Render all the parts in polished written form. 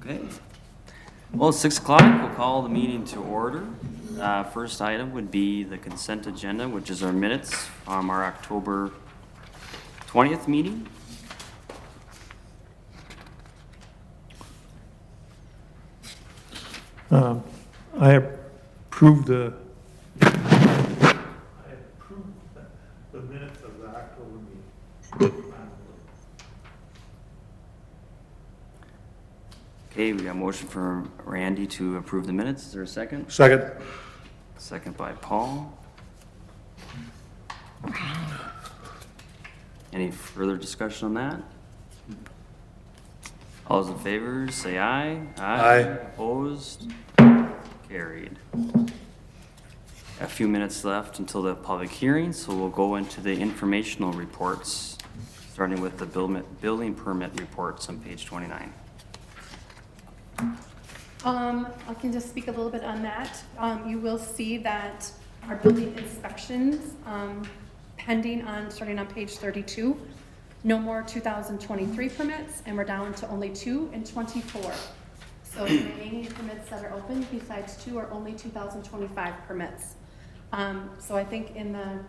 Okay. Well, it's 6 o'clock. We'll call the meeting to order. First item would be the consent agenda, which is our minutes from our October 20th meeting. I approve the minutes of the October meeting. Okay, we got a motion for Randy to approve the minutes. Is there a second? Second. Second by Paul. Any further discussion on that? All those in favor, say aye. Aye. Opposed? Carried. A few minutes left until the public hearing, so we'll go into the informational reports, starting with the building permit reports on page 29. I can just speak a little bit on that. You will see that our building inspections, pending on, starting on page 32, no more 2023 permits, and we're down to only 2 in 24. So the remaining permits that are open, besides 2, are only 2025 permits. So I think in the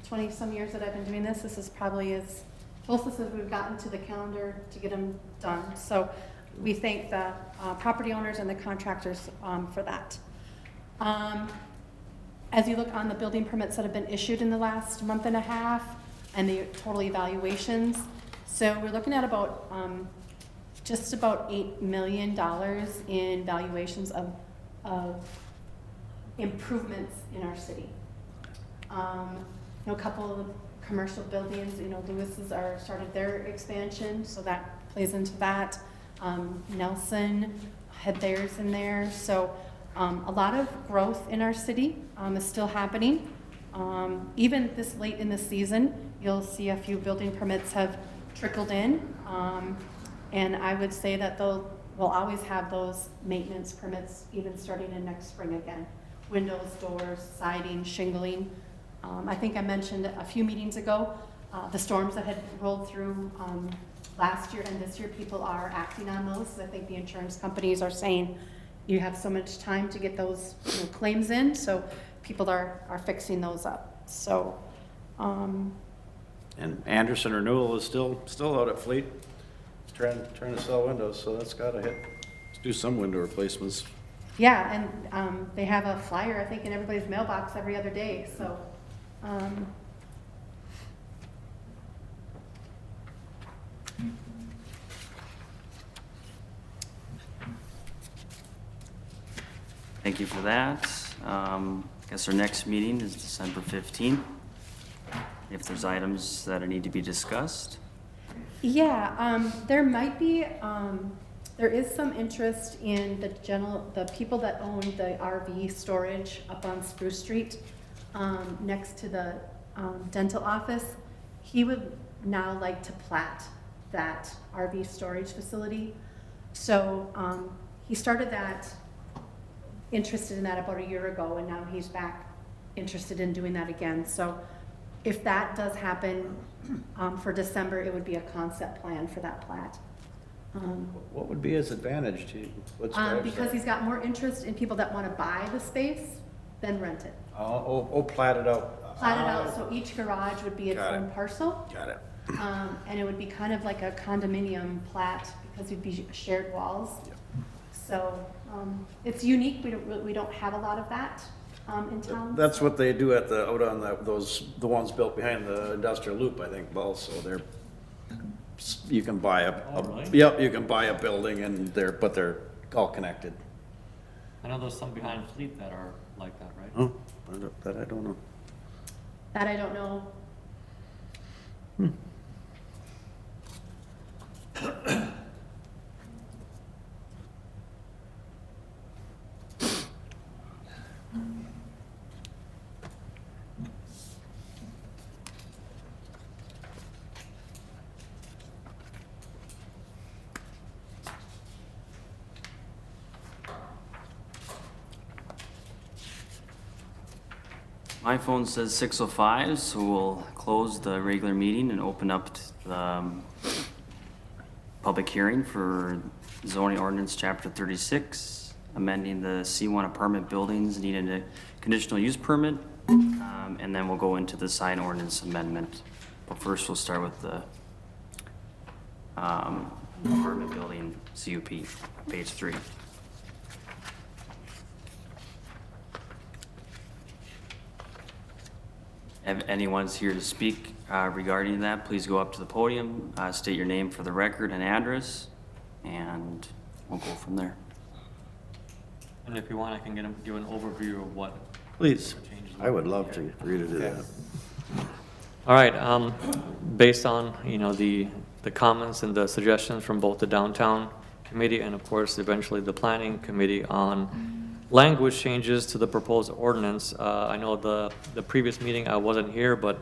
20-some years that I've been doing this is probably as closest as we've gotten to the calendar to get them done. So we thank the property owners and the contractors for that. As you look on the building permits that have been issued in the last month and a half and the total evaluations, so we're looking at about just about $8 million in valuations of improvements in our city. A couple of commercial buildings, Lewis's started their expansion, so that plays into that. Nelson had theirs in there, so a lot of growth in our city is still happening. Even this late in the season, you'll see a few building permits have trickled in, and I would say that we'll always have those maintenance permits even starting in next spring again. Windows, doors, siding, shingling. I think I mentioned a few meetings ago, the storms that had rolled through last year and this year, people are acting on those. I think the insurance companies are saying you have so much time to get those claims in, so people are fixing those up. So, And Anderson Renewal is still out at Fleet, trying to sell windows, so that's gotta hit. Let's do some window replacements. yeah, and they have a flyer, I think, in everybody's mailbox every other day, so. Thank you for that. I guess our next meeting is December 15th. If there's items that need to be discussed. Yeah, there might be, there is some interest in the people that own the RV storage up on Spruce Street, next to the dental office. He would now like to plat that RV storage facility. So he started interested in that about a year ago, and now he's back interested in doing that again. So if that does happen for December, it would be a concept plan for that plat. What would be his advantage to, what's drives Because that? he's got more interest in people that want to buy the space than rent it. Plat it out. Plat it out, so each garage would be its Got it. own parcel. Got it. And it would be kind of like a condominium plat because it'd be shared walls. Yep. So it's unique. We don't have a lot of that in town. That's what they do out on the ones built behind the industrial loop, I think, also. You can buy yep, you can buy a building and but they're all connected. I know there's some behind Fleet that are like that, right? Oh, that I don't know. That I don't know. My phone says 6:05, so we'll close the regular meeting and open up the public hearing for zoning ordinance, chapter 36, amending the C1 apartment buildings needing a conditional use permit. And then we'll go into the sign ordinance amendment. But first, we'll start with the apartment building CUP, page 3. If anyone's here to speak regarding that, please go up to the podium, state your name for the record and address, and we'll go from there. And if you want, I can give an overview of what Please, the changes. I would love to, for you to do that. All right, based on, the comments and the suggestions from both the downtown committee and of course eventually the planning committee on language changes to the proposed ordinance. I know the previous meeting I wasn't here, but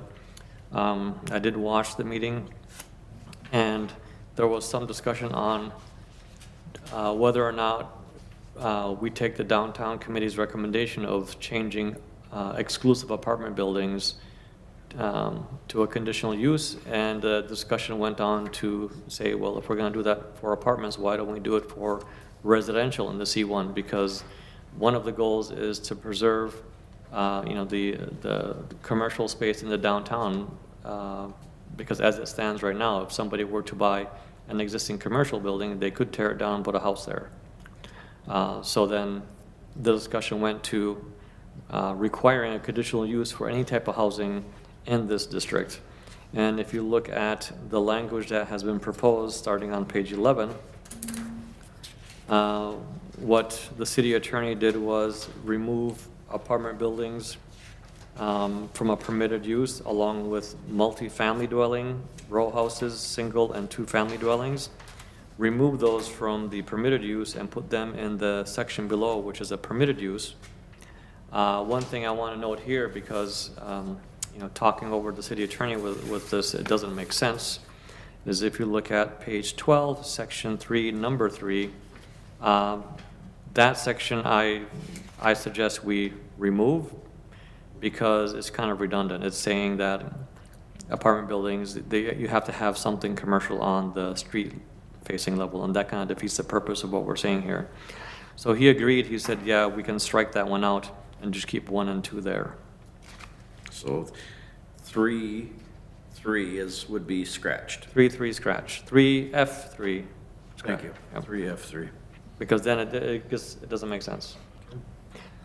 I did watch the meeting, and there was some discussion on whether or not we take the downtown committee's recommendation of changing exclusive apartment buildings to a conditional use, and the discussion went on to say, well, if we're going to do that for apartments, why don't we do it for residential in the C1? Because one of the goals is to preserve, the commercial space in the downtown, because as it stands right now, if somebody were to buy an existing commercial building, they could tear it down and put a house there. So then the discussion went to requiring a conditional use for any type of housing in this district. And if you look at the language that has been proposed, starting on page 11, what the city attorney did was remove apartment buildings from a permitted use, along with multi-family dwelling, row houses, single and two-family dwellings. Remove those from the permitted use and put them in the section below, which is a permitted use. One thing I want to note here, because talking over the city attorney with this, it doesn't make sense, is if you look at page 12, section 3, number 3, that section I suggest we remove, because it's kind of redundant. It's saying that apartment buildings, you have to have something commercial on the street facing level, and that kind of defeats the purpose of what we're saying here. So he agreed. He said, yeah, we can strike that one out and just keep 1 and 2 there. So 3 would be scratched. 3 scratch. 3F3. Thank you. Yep. 3F3. Because then it doesn't make sense.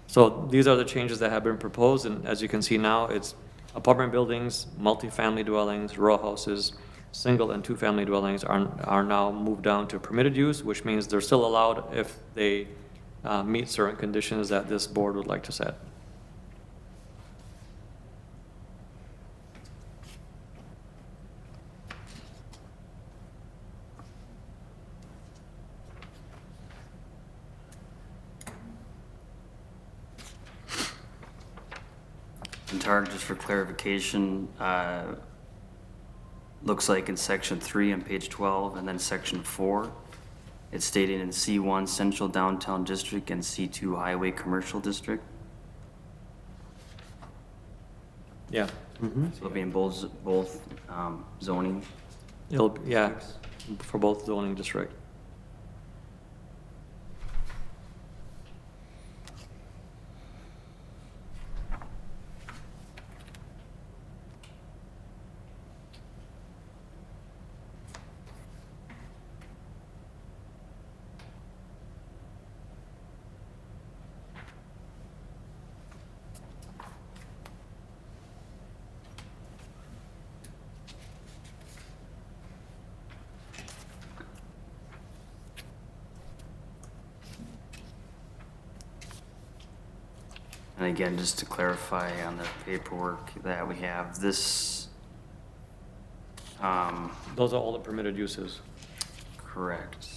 So these are the changes that have been proposed, and as you can see now, it's apartment buildings, multi-family dwellings, row houses, single and two-family dwellings are now moved down to permitted use, which means they're still allowed if they meet certain conditions that this board would like to set. And Tarek, just for clarification, looks like in section 3 on page 12, and then section 4, it's stating in C1 Central Downtown District and C2 Highway Commercial District. Yeah. So it'll be in both zoning. Yeah, for both zoning district. And again, just to clarify on the paperwork that we have, this, Those are all the permitted uses. correct.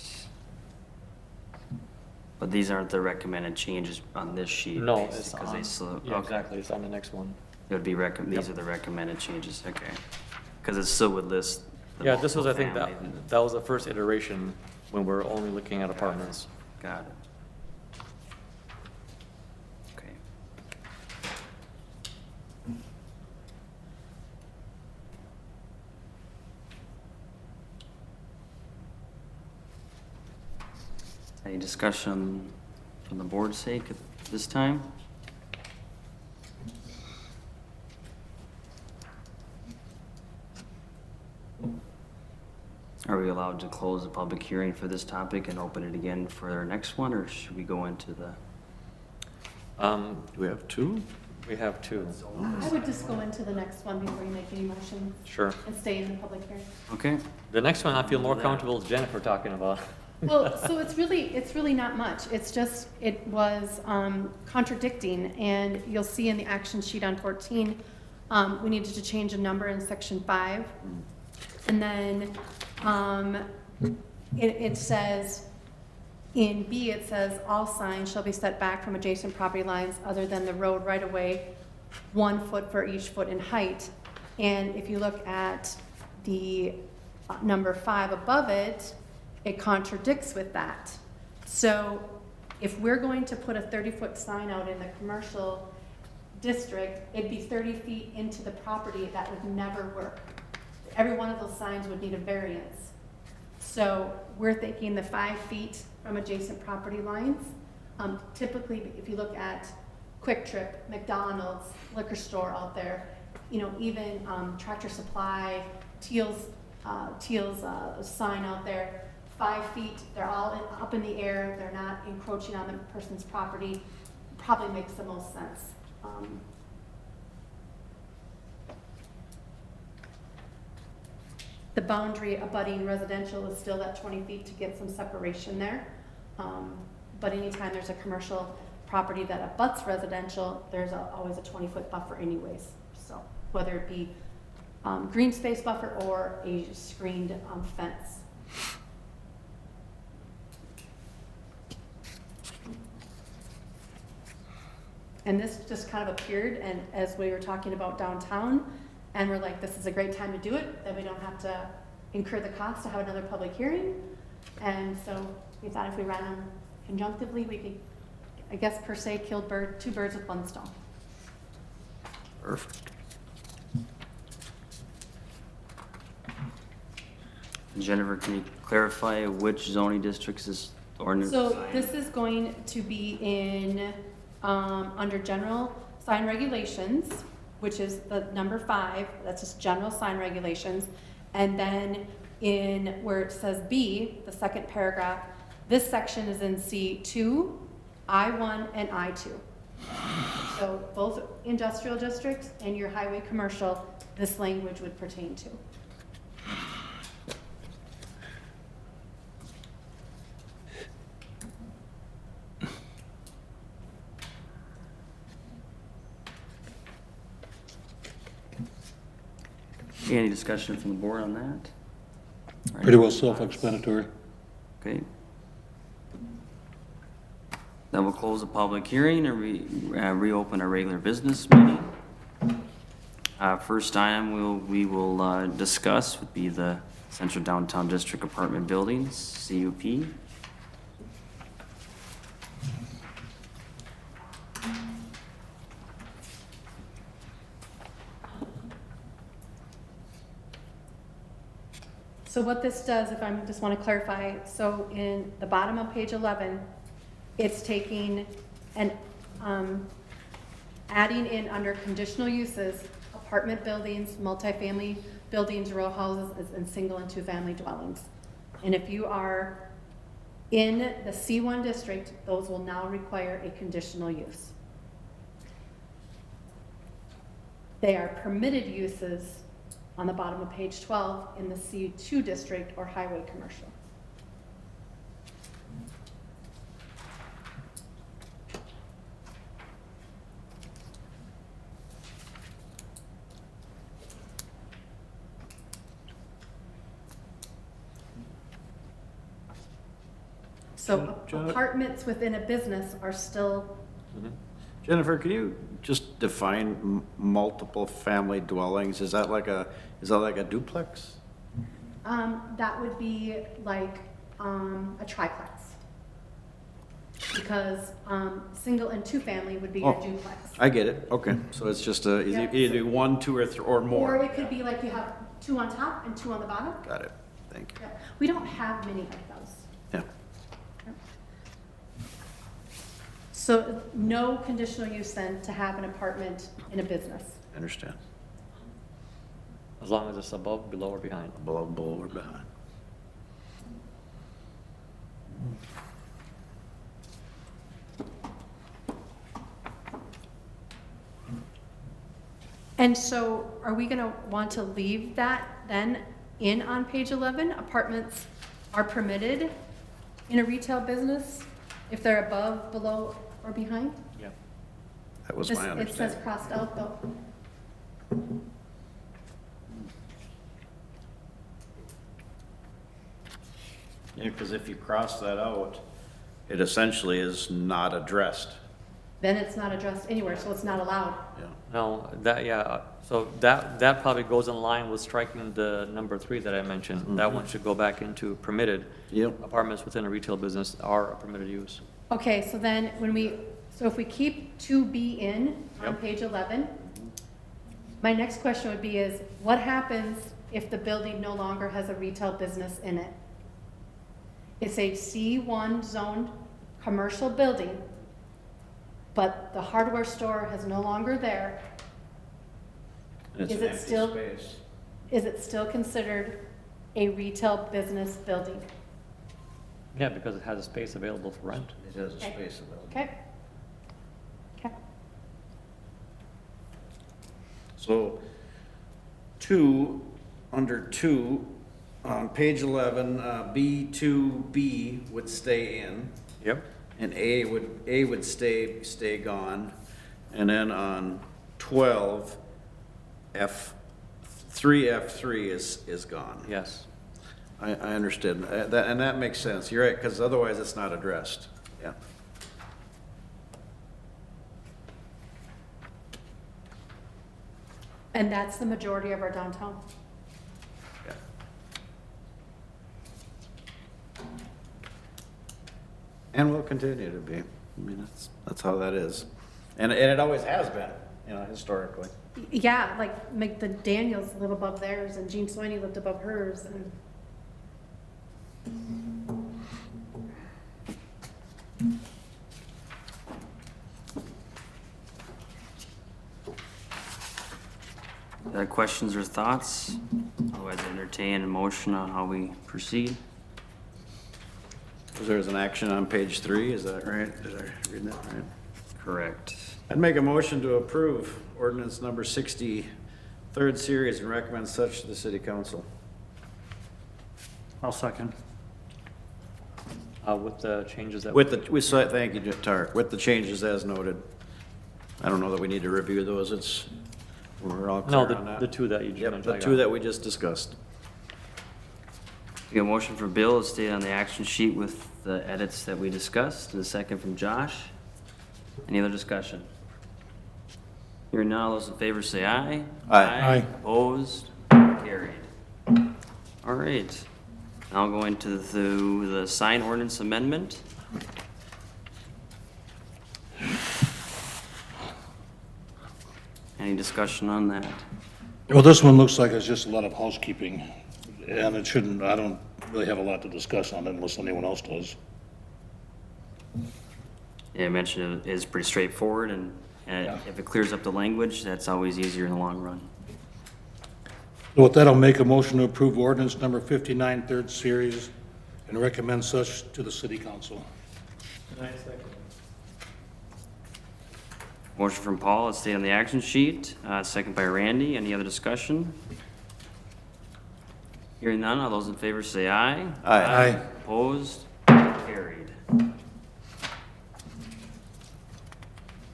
But these aren't the recommended changes on this sheet? No, basically, it's 'cause they on, still- yeah, okay. exactly, it's on the next one. It would be these are the recommended changes, okay. Because it still would list. the Yeah, this was, I think, multifamily. that was the first iteration when we're only looking at apartments. Got it. Okay. Any discussion from the board's sake at this time? Are we allowed to close the public hearing for this topic and open it again for our next one, or should we go into the? Do we have two? We have two. I would just go into the next one before you make any motions Sure. and stay in the public hearing. Okay, The next one I feel more comfortable with Jennifer talking about. Well, so it's really not much. It's just, it was contradicting, and you'll see in the action sheet on 14, we needed to change a number in section 5. And then it says, in B, it says, all signs shall be set back from adjacent property lines other than the road right of way, 1 foot for each foot in height. And if you look at the number 5 above it, it contradicts with that. So if we're going to put a 30-foot sign out in the commercial district, it'd be 30 feet into the property. That would never work. Every one of those signs would need a variance. So we're thinking the 5 feet from adjacent property lines. Typically, if you look at Quick Trip, McDonald's, liquor store out there, you know, even Tractor Supply, Teal's sign out there, 5 feet, they're all up in the air, they're not encroaching on the person's property, probably makes the most sense. The boundary abutting residential is still that 20 feet to get some separation there. But anytime there's a commercial property that abuts residential, there's always a 20-foot buffer anyways. So whether it be green space buffer or a screened fence. And this just kind of appeared, and as we were talking about downtown, and we're like, this is a great time to do it, that we don't have to incur the cost to have another public hearing. And so we thought if we ran them conjunctively, we could, I guess per se, kill two birds with one stone. Perfect. Jennifer, can you clarify which zoning districts this ordinance? So this is going to be in, under general sign regulations, which is the number 5, that's just general sign regulations. And then in where it says B, the second paragraph, this section is in C2, I1, and I2. So both industrial districts and your highway commercial, this language would pertain to. Any discussion from the board on that? All right. Pretty well self-explanatory. Okay. Then we'll close the public hearing and reopen our regular business meeting. First item we will discuss would be the Central Downtown District Apartment Buildings, CUP. So what this does, if I just want to clarify, so in the bottom of page 11, it's taking and adding in under conditional uses, apartment buildings, multifamily buildings, row houses, and single and 2-family dwellings. And if you are in the C1 district, those will now require a conditional use. They are permitted uses on the bottom of page 12 in the C2 district or highway commercial. So apartments within a business are still, Jennifer, can you just define multiple family dwellings? Is that like a duplex? that would be like a triplex. Because single and 2-family would be your Oh. duplex. I get it, okay. So it's just Yeah. either 1, 2, or Or more. it could be like you have 2 on top and 2 on the bottom. Got it, thank you. Yeah. We don't have many of those. Yeah. So no conditional use then to have an apartment in a business. I understand. As long as it's above, below, or behind. Below, or behind. And so are we going to want to leave that then in on page 11? Apartments are permitted in a retail business if they're above, below, or behind? Yep. That was This- my It says understanding. crossed out though. Yeah, because if you cross that out, it essentially is not addressed. Then it's not addressed anywhere, so it's not allowed. Yeah. No, that, yeah, so that probably goes in line with striking the number 3 that I mentioned. That one should go back into permitted. Yep. Apartments within a retail business are a permitted use. Okay, so then so if we keep 2B in on Yep. page 11, my next question would be is, what happens if the building no longer has a retail business in it? It's a C1 zoned commercial building, but the hardware store is no longer there. And it's Is an it empty still- space. Is it still considered a retail business building? Yeah, because it has a space available for rent. It has a Okay. space available. Okay? Okay. So, under 2, on page 11, B2B would stay in, Yep. and A would stay gone. And then on 12, F3 is gone. Yes. I understood, and that makes sense, you're right, because otherwise it's not addressed, yeah. And that's the majority of our downtown. Yeah. And will continue to be, I mean, that's how that is, and it always has been, historically. Yeah, like the Daniels live above theirs, and Jean Sweeney lived above hers, and Questions or thoughts? Otherwise, entertain a motion on how we proceed. There's an action on page 3, is that right? Did I read that right? Correct. I'd make a motion to approve ordinance number 60, third series, and recommend such to the city council. I'll second. With the changes that. Thank you, Tarek, with the changes as noted. I don't know that we need to review those, we're all No, clear on that. the 2 that you just Yep, mentioned. the 2 that we just discussed. We got a motion for Bill to state on the action sheet with the edits that we discussed, and a second from Josh. Any other discussion? Hearing none, all those in favor say aye. Aye. Aye. Opposed? Carried. All right. Now going to the sign ordinance amendment. Any discussion on that? Well, this one looks like it's just a lot of housekeeping, and it shouldn't, I don't really have a lot to discuss on it unless anyone else does. Yeah, I mentioned it is pretty straightforward, and if it clears up the language, that's always easier in the long run. So with that, I'll make a motion to approve ordinance number 59, third series, and recommend such to the city council. Motion from Paul, let's stay on the action sheet. Second by Randy. Any other discussion? Hearing none, all those in favor say aye. Aye. Aye. Opposed? Carried.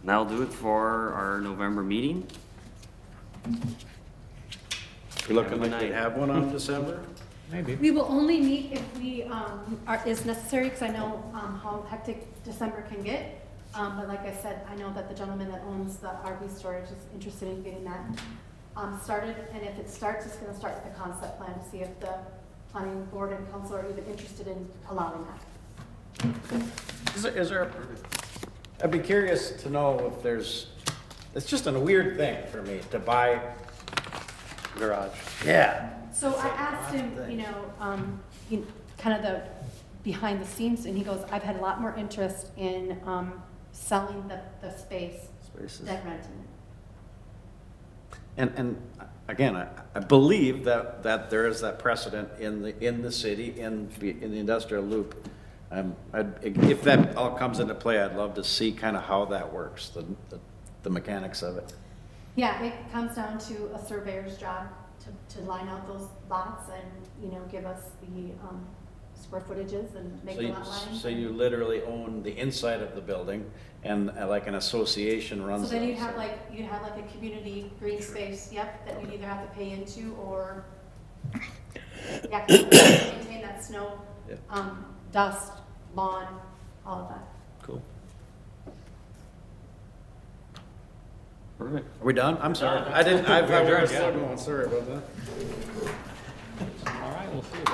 That'll do it for our November meeting. You're looking like Good we'd night. have one on December? we will only meet if we, is necessary, because I know, how hectic December can get. But like I said, I know that the gentleman that owns the RV storage is interested in getting that, started. And if it starts, it's gonna start with the concept plan to see if the planning board and council are even interested in allowing that. Is there, I'd be curious to know if it's just a weird thing for me to buy. Garage. Yeah. So I asked him, kind of the behind the scenes, and he goes, I've had a lot more interest in, selling the space Spaces. than renting it. And again, I believe that there is that precedent in the city, in the industrial loop. If that all comes into play, I'd love to see kind of how that works, the mechanics of it. Yeah, it comes down to a surveyor's job to line out those lots and, give us the square footages and make the lot lines. So you literally own the inside of the building, and like an association So runs. then the you'd have outside. like a community green space, yep, that you'd either have to pay into or, yeah, 'cause you have to maintain that snow, Yeah. dust, lawn, all of that. Cool. Perfect. Are we done? I'm sorry. I thought we were still going, sorry about that. All right, we'll see.